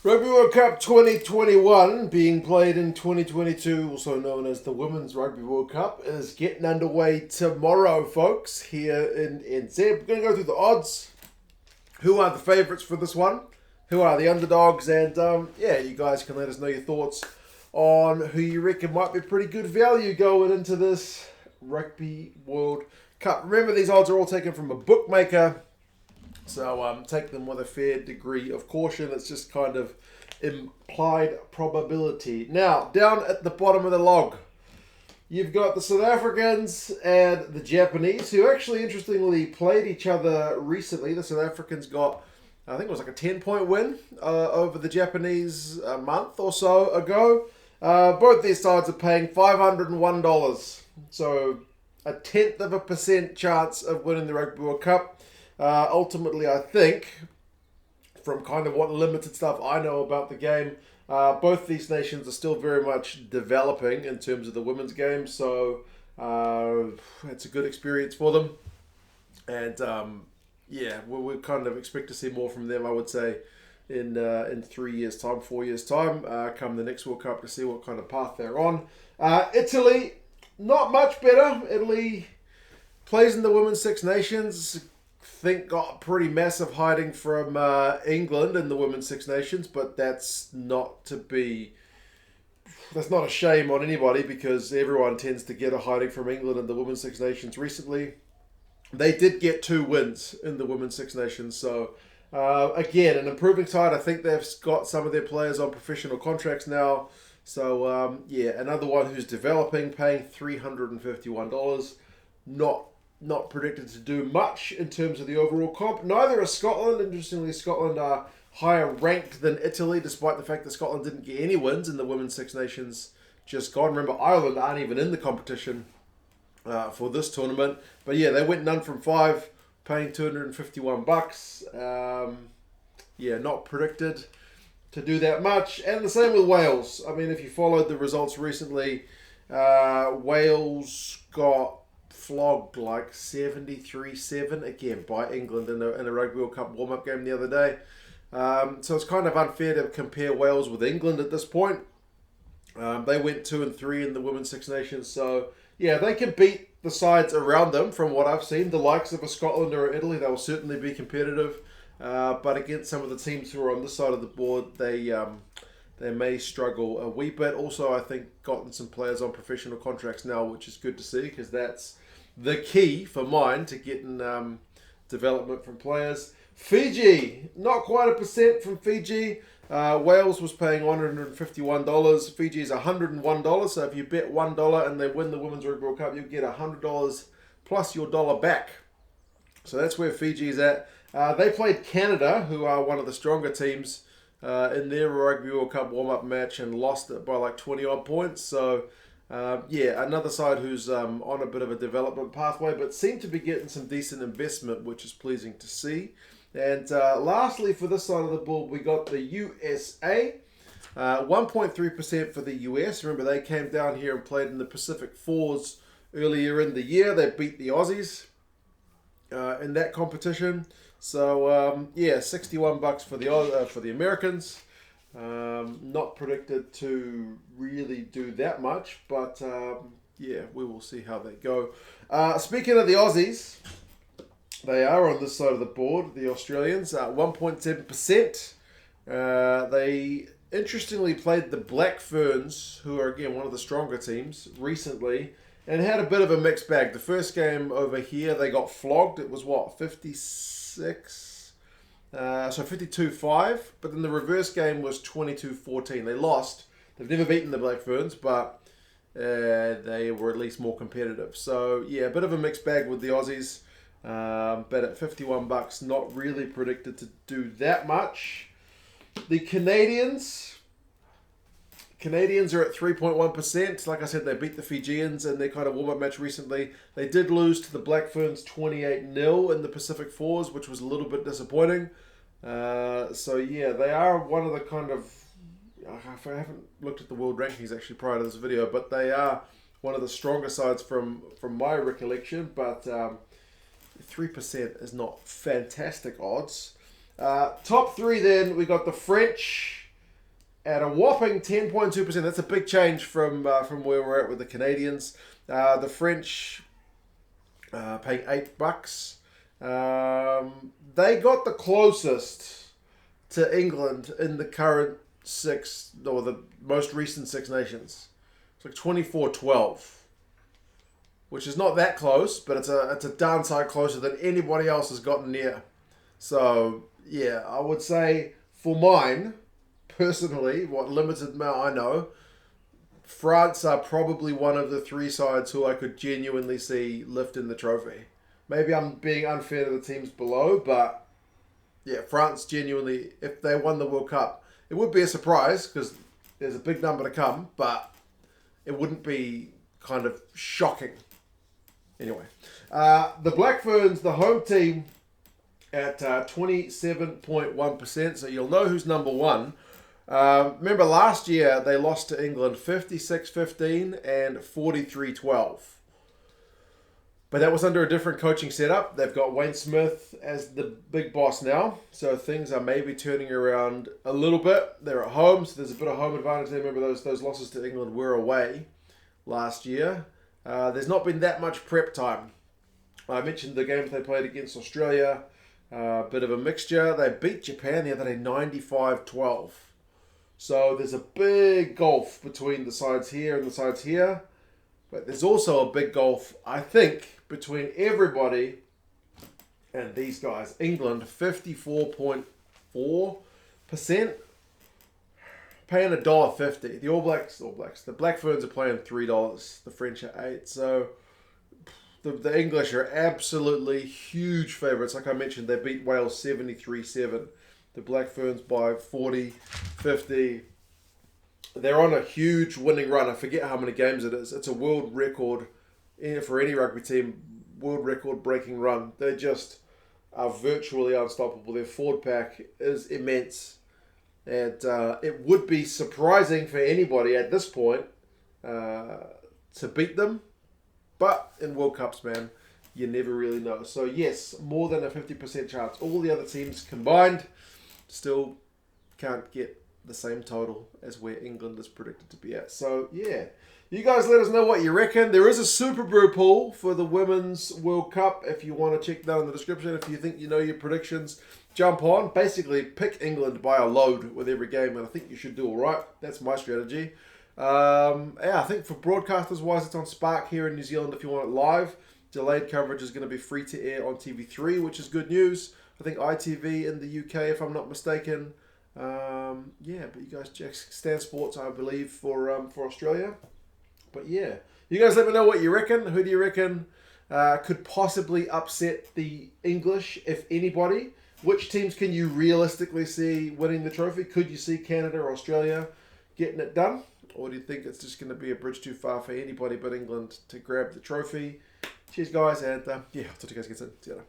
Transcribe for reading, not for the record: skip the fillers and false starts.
Rugby World Cup 2021, being played in 2022, also known as the Women's Rugby World Cup, is getting underway tomorrow, folks, here in NZ. We're going to go through the odds. Who are the favourites for this one? Who are the underdogs? And yeah, you guys can let us know your thoughts on who you reckon might be pretty good value going into this Rugby World Cup. Remember, these odds are all taken from a bookmaker. So take them with a fair degree of caution. It's just kind of implied probability. Now, down at the bottom of the log, you've got the South Africans and the Japanese, who actually, interestingly, played each other recently. The South Africans got, I think it was like a 10-point win over the Japanese a month or so ago. Both these sides are paying $501. So a 0.1% chance of winning the Rugby World Cup. Ultimately, I think, from kind of what limited stuff I know about the game, both these nations are still very much developing in terms of the women's game. So it's a good experience for them. And yeah, we kind of expect to see more from them, I would say, in 3 years' time, 4 years' time, come the next World Cup, to see what kind of path they're on. Italy, not much better. Italy plays in the Women's Six Nations. Think got a pretty massive hiding from England in the Women's Six Nations, but that's not a shame on anybody, because everyone tends to get a hiding from England in the Women's Six Nations recently. They did get 2 wins in the Women's Six Nations, so again, an improving side. I think they've got some of their players on professional contracts now. So yeah, another one who's developing, paying $351. Not predicted to do much in terms of the overall comp. Neither is Scotland. Interestingly, Scotland are higher ranked than Italy, despite the fact that Scotland didn't get any wins in the Women's Six Nations just gone. Remember, Ireland aren't even in the competition for this tournament. But yeah, they went none from 5, paying $251. Yeah, not predicted to do that much. And the same with Wales. I mean, if you followed the results recently, Wales got flogged like 73-7 again by England in a Rugby World Cup warm-up game the other day. So it's kind of unfair to compare Wales with England at this point. They went 2-3 in the Women's Six Nations. So yeah, they can beat the sides around them from what I've seen. The likes of a Scotland or Italy, they will certainly be competitive. But against some of the teams who are on this side of the board, they may struggle a wee bit. Also, I think gotten some players on professional contracts now, which is good to see, because that's the key for mine to getting development from players. Fiji, not quite a percent from Fiji. Wales was paying $151. Fiji is $101. So if you bet $1 and they win the Women's Rugby World Cup, you get $100 plus your dollar back. So that's where Fiji is at. They played Canada, who are one of the stronger teams, in their Rugby World Cup warm-up match, and lost it by like 20-odd points. So yeah, another side who's on a bit of a development pathway, but seem to be getting some decent investment, which is pleasing to see. And lastly, for this side of the board, we got the USA. 1.3% for the US. Remember, they came down here and played in the Pacific Fours earlier in the year. They beat the Aussies in that competition. So yeah, $61 for the Americans. Not predicted to really do that much, but yeah, we will see how they go. Speaking of the Aussies, they are on this side of the board, the Australians, 1.7%. They interestingly played the Black Ferns, who are again one of the stronger teams, recently, and had a bit of a mixed bag. The first game over here, they got flogged. It was what, 56? So 52-5, but then the reverse game was 22-14. They lost. They've never beaten the Black Ferns, but they were at least more competitive. So yeah, a bit of a mixed bag with the Aussies, but at $51, not really predicted to do that much. The Canadians are at 3.1%. Like I said, they beat the Fijians in their kind of warm-up match recently. They did lose to the Black Ferns 28-0 in the Pacific Fours, which was a little bit disappointing. So yeah, they are one of the kind of... I haven't looked at the world rankings actually prior to this video, but they are one of the stronger sides from my recollection. But 3% is not fantastic odds. Top three then, we got the French, at a whopping 10.2%. That's a big change from where we're at with the Canadians. The French paying $8. They got the closest to England in the current six, or the most recent Six Nations. It's like 24-12, which is not that close, but it's a darn sight closer than anybody else has gotten near. So yeah, I would say for mine, personally, what limited amount I know, France are probably one of the three sides who I could genuinely see lifting the trophy. Maybe I'm being unfair to the teams below, but yeah, France genuinely, if they won the World Cup, it would be a surprise because there's a big number to come, but it wouldn't be kind of shocking. Anyway, the Black Ferns, the home team, at 27.1%, so you'll know who's number one. Remember last year they lost to England 56-15 and 43-12. But that was under a different coaching setup. They've got Wayne Smith as the big boss now, so things are maybe turning around a little bit. They're at home, so there's a bit of home advantage there. Remember those losses to England were away last year. There's not been that much prep time. I mentioned the games they played against Australia. Bit of a mixture. They beat Japan the other day 95-12. So there's a big gulf between the sides here and the sides here. But there's also a big gulf, I think, between everybody and these guys. England, 54.4%, paying $1.50. The All Blacks, the Black Ferns are paying $3. The French are $8. So the English are absolutely huge favourites. Like I mentioned, they beat Wales 73-7. The Black Ferns by 40, 50. They're on a huge winning run. I forget how many games it is. It's a world record for any rugby team, world record breaking run. They just are virtually unstoppable. Their forward pack is immense. And it would be surprising for anybody at this point to beat them. But in World Cups, man, you never really know. So yes, more than a 50% chance. All the other teams combined still can't get the same total as where England is predicted to be at. So yeah, you guys let us know what you reckon. There is a Super Brew pool for the Women's World Cup. If you want to check that in the description, if you think you know your predictions, jump on. Basically, pick England by a load with every game, and I think you should do all right. That's my strategy. Yeah, I think for broadcasters wise, it's on Spark here in New Zealand if you want it live. Delayed coverage is going to be free to air on TV3, which is good news. I think ITV in the UK, if I'm not mistaken. Yeah, but you guys check Stan Sports, I believe, for Australia. But yeah, you guys let me know what you reckon. Who do you reckon could possibly upset the English, if anybody? Which teams can you realistically see winning the trophy? Could you see Canada or Australia getting it done? Or do you think it's just going to be a bridge too far for anybody but England to grab the trophy? Cheers, guys, and yeah, I'll talk to you guys again soon. See you later.